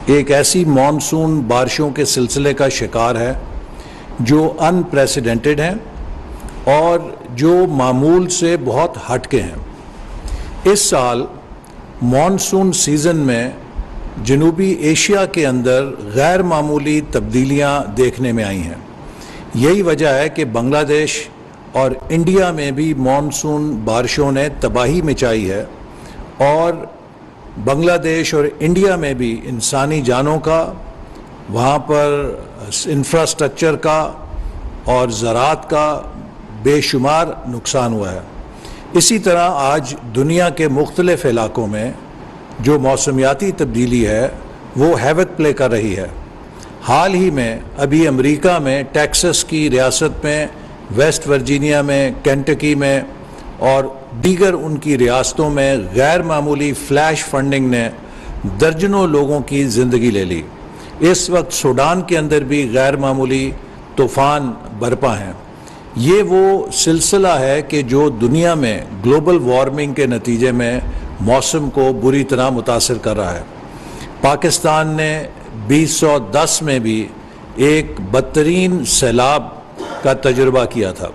ایک ایسی مانسون بارشوں کے سلسلے کا شکار ہے جو ان پریسیڈنٹڈ ہیں اور جو معمول سے بہت ہٹ کے ہیں۔ اس سال مانسون سیزن میں جنوبی ایشیا کے اندر غیر معمولی تبدیلیاں دیکھنے میں آئی ہیں۔ یہی وجہ ہے کہ بنگلہ دیش اور انڈیا میں بھی مانسون بارشوں نے تباہی مچائی ہے، اور بنگلہ دیش اور انڈیا میں بھی انسانی جانوں کا، وہاں پر انفراسٹرکچر کا اور زراعت کا بے شمار نقصان ہوا ہے۔ اسی طرح آج دنیا کے مختلف علاقوں میں جو موسمیاتی تبدیلی ہے وہ ہیوک پلے کر رہی ہے۔ حال ہی میں ابھی امریکہ میں ٹیکسس کی ریاست میں، ویسٹ ورجینیا میں، کینٹکی میں اور دیگر ان کی ریاستوں میں غیر معمولی فلیش فنڈنگ نے درجنوں لوگوں کی زندگی لے لی۔ اس وقت سوڈان کے اندر بھی غیر معمولی طوفان برپا ہیں۔ یہ وہ سلسلہ ہے کہ جو دنیا میں گلوبل وارمنگ کے نتیجے میں موسم کو بری طرح متاثر کر رہا ہے۔ پاکستان نے 2010 میں بھی ایک بدترین سیلاب کا تجربہ کیا تھا،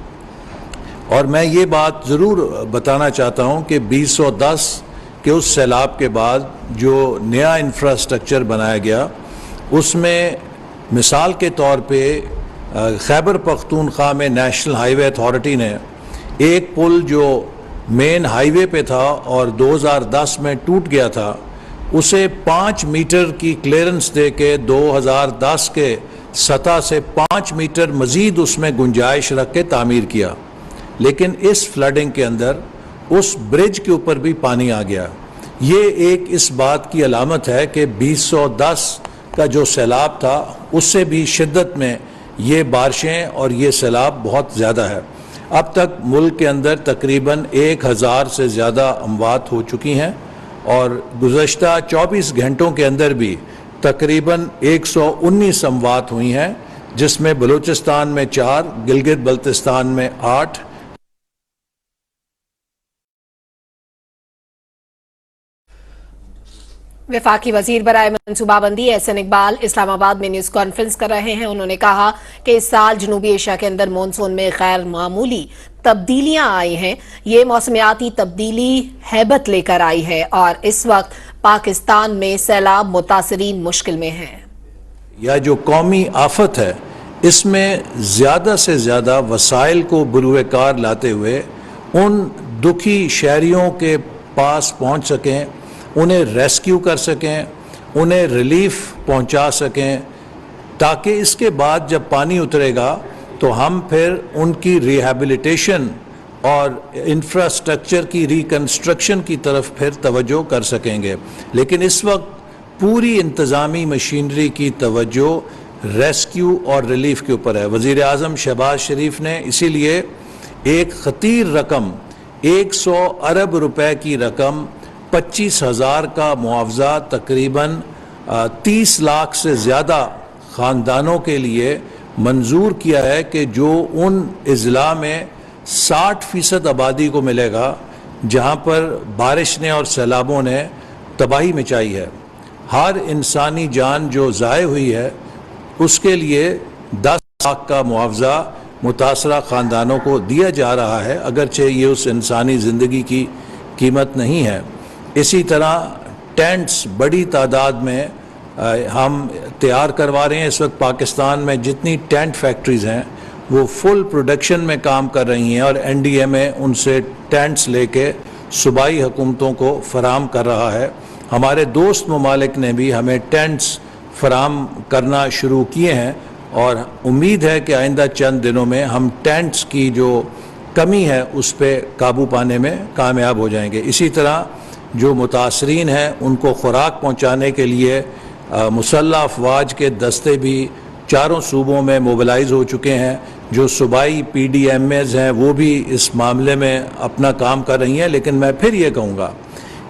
اور میں یہ بات ضرور بتانا چاہتا ہوں کہ 2010 کے اس سیلاب کے بعد جو نیا انفراسٹرکچر بنایا گیا، اس میں مثال کے طور پہ خیبر پختونخوا میں نیشنل ہائی وے اتھارٹی نے ایک پل جو مین ہائی وے پہ تھا اور 2010 میں ٹوٹ گیا تھا، اسے 5 میٹر کی کلیئرنس دے کے 2010 کے سطح سے 5 میٹر مزید اس میں گنجائش رکھ کے تعمیر کیا۔ لیکن اس فلڈنگ کے اندر اس برج کے اوپر بھی پانی آ گیا۔ یہ ایک اس بات کی علامت ہے کہ 2010 کا جو سیلاب تھا اس سے بھی شدت میں یہ بارشیں اور یہ سیلاب بہت زیادہ ہے۔ اب تک ملک کے اندر تقریباً 1000 سے زیادہ اموات ہو چکی ہیں، اور گزشتہ 24 گھنٹوں کے اندر بھی تقریباً 119 اموات ہوئی ہیں، جس میں بلوچستان میں 4، گلگت بلتستان میں 8۔ وفاقی وزیر برائے منصوبہ بندی احسن اقبال اسلام آباد میں نیوز کانفرنس کر رہے ہیں۔ انہوں نے کہا کہ اس سال جنوبی ایشیا کے اندر مانسون میں غیر معمولی تبدیلیاں آئی ہیں۔ یہ موسمیاتی تبدیلی ہیبت لے کر آئی ہے، اور اس وقت پاکستان میں سیلاب متاثرین مشکل میں ہیں۔ یا جو قومی آفت ہے، اس میں زیادہ سے زیادہ وسائل کو بروئے کار لاتے ہوئے ان دکھی شہریوں کے پاس پہنچ سکیں، انہیں ریسکیو کر سکیں، انہیں ریلیف پہنچا سکیں، تاکہ اس کے بعد جب پانی اترے گا تو ہم پھر ان کی ریہیبلیٹیشن اور انفراسٹرکچر کی ریکنسٹرکشن کی طرف پھر توجہ کر سکیں گے۔ لیکن اس وقت پوری انتظامی مشینری کی توجہ ریسکیو اور ریلیف کے اوپر ہے۔ وزیر اعظم شہباز شریف نے اسی لیے ایک خطیر رقم 100 ارب روپے کی رقم 25,000 کا معاوضہ تقریباً 30 لاکھ سے زیادہ خاندانوں کے لیے منظور کیا ہے، کہ جو ان اضلاع میں 60% آبادی کو ملے گا جہاں پر بارش نے اور سیلابوں نے تباہی مچائی ہے۔ ہر انسانی جان جو ضائع ہوئی ہے اس کے لیے 10 لاکھ کا معاوضہ متاثرہ خاندانوں کو دیا جا رہا ہے، اگرچہ یہ اس انسانی زندگی کی قیمت نہیں ہے۔ اسی طرح ٹینٹس بڑی تعداد میں ہم تیار کروا رہے ہیں۔ اس وقت پاکستان میں جتنی ٹینٹ فیکٹریز ہیں وہ فل پروڈکشن میں کام کر رہی ہیں، اور این ڈی ایم اے ان سے ٹینٹس لے کے صوبائی حکومتوں کو فراہم کر رہا ہے۔ ہمارے دوست ممالک نے بھی ہمیں ٹینٹس فراہم کرنا شروع کیے ہیں، اور امید ہے کہ آئندہ چند دنوں میں ہم ٹینٹس کی جو کمی ہے اس پہ قابو پانے میں کامیاب ہو جائیں گے۔ اسی طرح جو متاثرین ہیں ان کو خوراک پہنچانے کے لیے مسلح افواج کے دستے بھی چاروں صوبوں میں موبلائز ہو چکے ہیں۔ جو صوبائی پی ڈی ایم ایز ہیں وہ بھی اس معاملے میں اپنا کام کر رہی ہیں۔ لیکن میں پھر یہ کہوں گا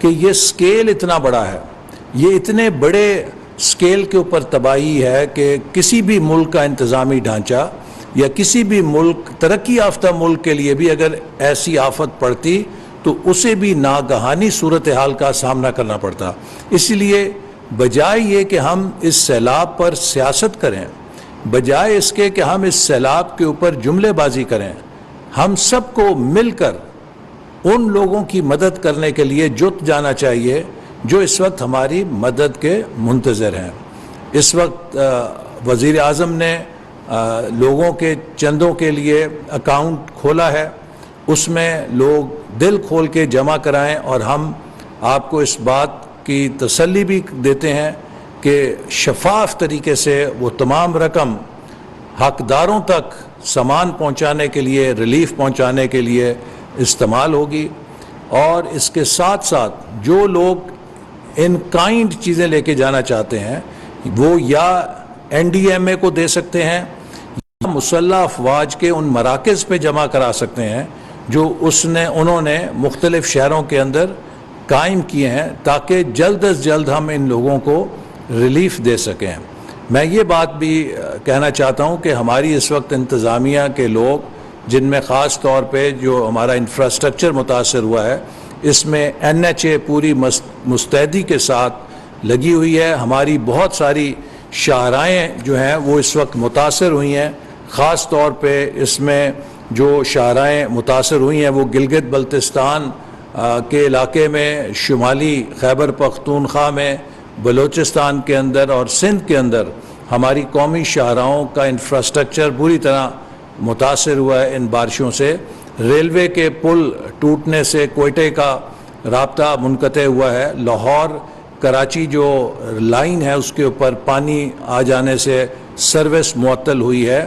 کہ یہ سکیل اتنا بڑا ہے، یہ اتنے بڑے سکیل کے اوپر تباہی ہے کہ کسی بھی ملک کا انتظامی ڈھانچہ یا کسی بھی ملک، ترقی یافتہ ملک کے لیے بھی اگر ایسی آفت پڑتی تو اسے بھی ناگہانی صورتحال کا سامنا کرنا پڑتا۔ اس لیے بجائے یہ کہ ہم اس سیلاب پر سیاست کریں، بجائے اس کے کہ ہم اس سیلاب کے اوپر جملے بازی کریں، ہم سب کو مل کر ان لوگوں کی مدد کرنے کے لیے جٹ جانا چاہیے جو اس وقت ہماری مدد کے منتظر ہیں۔ اس وقت وزیر اعظم نے لوگوں کے چندوں کے لیے اکاؤنٹ کھولا ہے، اس میں لوگ دل کھول کے جمع کرائیں، اور ہم آپ کو اس بات کی تسلی بھی دیتے ہیں کہ شفاف طریقے سے وہ تمام رقم حقداروں تک سامان پہنچانے کے لیے، ریلیف پہنچانے کے لیے استعمال ہوگی۔ اور اس کے ساتھ ساتھ جو لوگ ان کائنڈ چیزیں لے کے جانا چاہتے ہیں وہ یا این ڈی ایم اے کو دے سکتے ہیں یا مسلح افواج کے ان مراکز پہ جمع کرا سکتے ہیں جو انہوں نے مختلف شہروں کے اندر قائم کیے ہیں، تاکہ جلد از جلد ہم ان لوگوں کو ریلیف دے سکیں۔ میں یہ بات بھی کہنا چاہتا ہوں کہ ہماری اس وقت انتظامیہ کے لوگ، جن میں خاص طور پہ جو ہمارا انفراسٹرکچر متاثر ہوا ہے، اس میں این ایچ اے پوری مستعدی کے ساتھ لگی ہوئی ہے۔ ہماری بہت ساری شاہراہیں جو ہیں وہ اس وقت متاثر ہوئی ہیں، خاص طور پہ اس میں جو شاہراہیں متاثر ہوئی ہیں وہ گلگت بلتستان کے علاقے میں، شمالی خیبر پختونخوا میں، بلوچستان کے اندر اور سندھ کے اندر ہماری قومی شاہراہوں کا انفراسٹرکچر بری طرح متاثر ہوا ہے ان بارشوں سے۔ ریلوے کے پل ٹوٹنے سے کوئٹے کا رابطہ منقطع ہوا ہے، لاہور کراچی جو لائن ہے اس کے اوپر پانی آ جانے سے سروس معطل ہوئی ہے،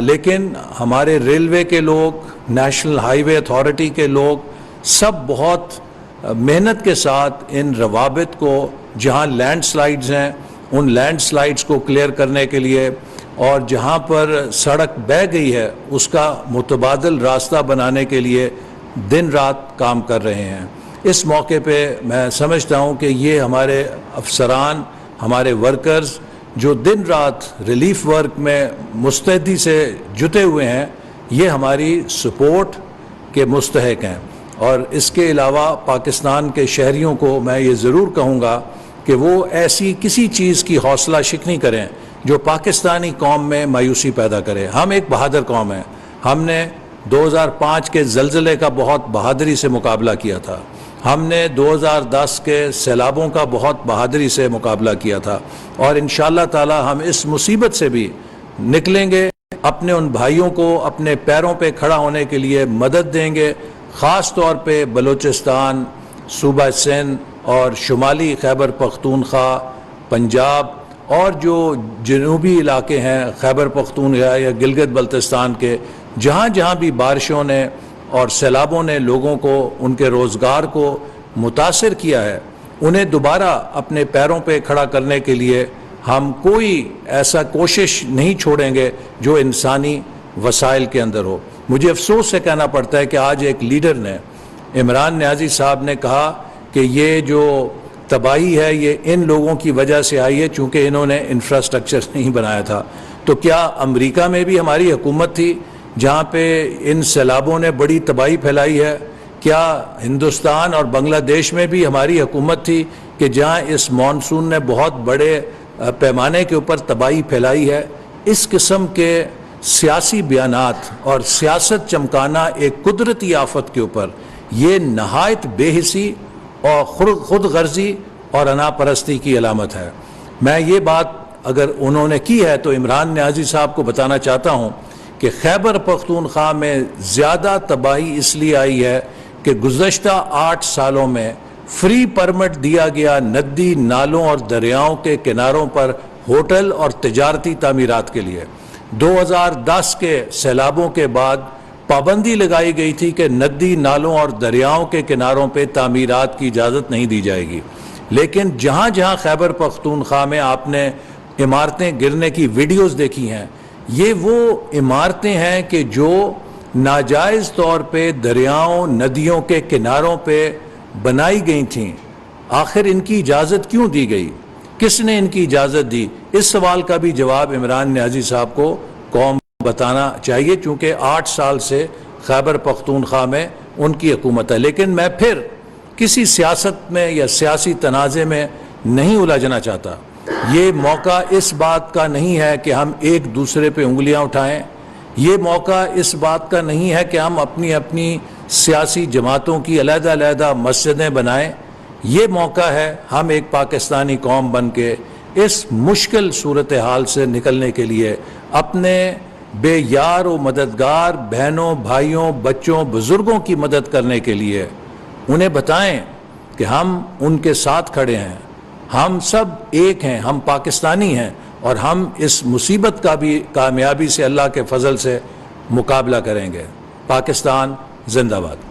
لیکن ہمارے ریلوے کے لوگ، نیشنل ہائی وے اتھارٹی کے لوگ سب بہت محنت کے ساتھ ان روابط کو، جہاں لینڈ سلائیڈز ہیں ان لینڈ سلائیڈز کو کلیئر کرنے کے لیے، اور جہاں پر سڑک بہہ گئی ہے اس کا متبادل راستہ بنانے کے لیے دن رات کام کر رہے ہیں۔ اس موقع پہ میں سمجھتا ہوں کہ یہ ہمارے افسران، ہمارے ورکرز جو دن رات ریلیف ورک میں مستعدی سے جٹے ہوئے ہیں، یہ ہماری سپورٹ کے مستحق ہیں۔ اور اس کے علاوہ پاکستان کے شہریوں کو میں یہ ضرور کہوں گا کہ وہ ایسی کسی چیز کی حوصلہ شکنی کریں جو پاکستانی قوم میں مایوسی پیدا کرے۔ ہم ایک بہادر قوم ہیں، ہم نے 2005 کے زلزلے کا بہت بہادری سے مقابلہ کیا تھا، ہم نے 2010 کے سیلابوں کا بہت بہادری سے مقابلہ کیا تھا، اور انشاءاللہ تعالی ہم اس مصیبت سے بھی نکلیں گے، اپنے ان بھائیوں کو اپنے پیروں پہ کھڑا ہونے کے لیے مدد دیں گے، خاص طور پہ بلوچستان، صوبہ سندھ اور شمالی خیبر پختونخوا، پنجاب اور جو جنوبی علاقے ہیں خیبر پختونخوا یا گلگت بلتستان کے، جہاں جہاں بھی بارشوں نے اور سیلابوں نے لوگوں کو، ان کے روزگار کو متاثر کیا ہے، انہیں دوبارہ اپنے پیروں پہ کھڑا کرنے کے لیے ہم کوئی ایسا کوشش نہیں چھوڑیں گے جو انسانی وسائل کے اندر ہو۔ مجھے افسوس سے کہنا پڑتا ہے کہ آج ایک لیڈر نے، عمران نیازی صاحب نے کہا کہ یہ جو تباہی ہے یہ ان لوگوں کی وجہ سے آئی ہے چونکہ انہوں نے انفراسٹرکچر نہیں بنایا تھا۔ تو کیا امریکہ میں بھی ہماری حکومت تھی جہاں پہ ان سیلابوں نے بڑی تباہی پھیلائی ہے؟ کیا ہندوستان اور بنگلہ دیش میں بھی ہماری حکومت تھی کہ جہاں اس مانسون نے بہت بڑے پیمانے کے اوپر تباہی پھیلائی ہے؟ اس قسم کے سیاسی بیانات اور سیاست چمکانا ایک قدرتی آفت کے اوپر، یہ نہایت بے حسی اور خود غرضی اور انا پرستی کی علامت ہے۔ میں یہ بات اگر انہوں نے کی ہے تو عمران نیازی صاحب کو بتانا چاہتا ہوں کہ خیبر پختونخوا میں زیادہ تباہی اس لیے آئی ہے کہ گزشتہ 8 سالوں میں فری پرمٹ دیا گیا ندی، نالوں اور دریاؤں کے کناروں پر ہوٹل اور تجارتی تعمیرات کے لیے 2010 کے سیلابوں کے بعد پابندی لگائی گئی تھی کہ ندی، نالوں اور دریاؤں کے کناروں پہ تعمیرات کی اجازت نہیں دی جائے گی، لیکن جہاں جہاں خیبر پختونخوا میں آپ نے عمارتیں گرنے کی ویڈیوز دیکھی ہیں، یہ وہ عمارتیں ہیں کہ جو ناجائز طور پہ دریاؤں، ندیوں کے کناروں پہ بنائی گئی تھیں۔ آخر ان کی اجازت کیوں دی گئی؟ کس نے ان کی اجازت دی؟ اس سوال کا بھی جواب عمران نیازی صاحب کو قوم بتانا چاہیے، چونکہ 8 سال سے خیبر پختونخوا میں ان کی حکومت ہے۔ لیکن میں پھر کسی سیاست میں یا سیاسی تنازع میں نہیں الجھنا چاہتا. یہ موقع اس بات کا نہیں ہے کہ ہم ایک دوسرے پہ انگلیاں اٹھائیں. یہ موقع اس بات کا نہیں ہے کہ ہم اپنی اپنی سیاسی جماعتوں کی علیحدہ علیحدہ مسجدیں بنائیں. یہ موقع ہے ہم ایک پاکستانی قوم بن کے اس مشکل صورتحال سے نکلنے کے لیے اپنے بے یار و مددگار بہنوں بھائیوں بچوں بزرگوں کی مدد کرنے کے لیے انہیں بتائیں کہ ہم ان کے ساتھ کھڑے ہیں. ہم سب ایک ہیں, ہم پاکستانی ہیں, اور ہم اس مصیبت کا بھی کامیابی سے اللہ کے فضل سے مقابلہ کریں گے. پاکستان زندہ باد.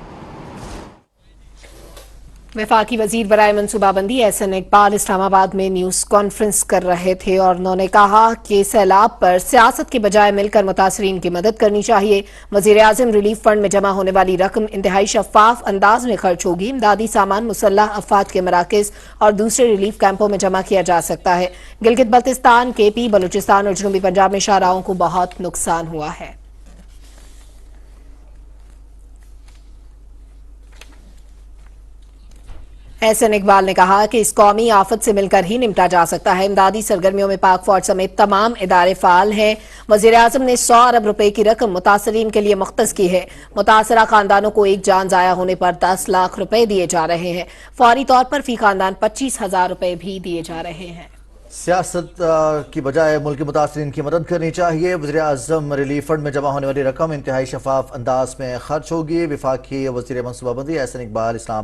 وفاقی وزیر برائے منصوبہ بندی احسن اقبال اسلام آباد میں نیوز کانفرنس کر رہے تھے اور انہوں نے کہا کہ سیلاب پر سیاست کے بجائے مل کر متاثرین کی مدد کرنی چاہیے. وزیر اعظم ریلیف فنڈ میں جمع ہونے والی رقم انتہائی شفاف انداز میں خرچ ہوگی. امدادی سامان مسلح افراد کے مراکز اور دوسرے ریلیف کیمپوں میں جمع کیا جا سکتا ہے. گلگت بلتستان کے پی بلوچستان اور جنوبی پنجاب میں شاہراہوں کو بہت نقصان ہوا ہے. احسن اقبال نے کہا کہ اس قومی آفت سے مل کر ہی نمٹا جا سکتا ہے. امدادی سرگرمیوں میں پاک فوج سمیت تمام ادارے فعال ہیں. وزیر اعظم نے 100 ارب روپے کی رقم متاثرین کے لیے مختص کی ہے. متاثرہ خاندانوں کو ایک جان ضائع ہونے پر 10 لاکھ روپے دیے جا رہے ہیں. فوری طور پر فی خاندان 25,000 روپے بھی دیے جا رہے ہیں. سیاست کی بجائے ملکی متاثرین کی مدد کرنی چاہیے. وزیر اعظم ریلیف فنڈ میں جمع ہونے والی رقم انتہائی شفاف انداز میں خرچ ہوگی. وفاقی وزیر منصوبہ بندی احسن اقبال اسلام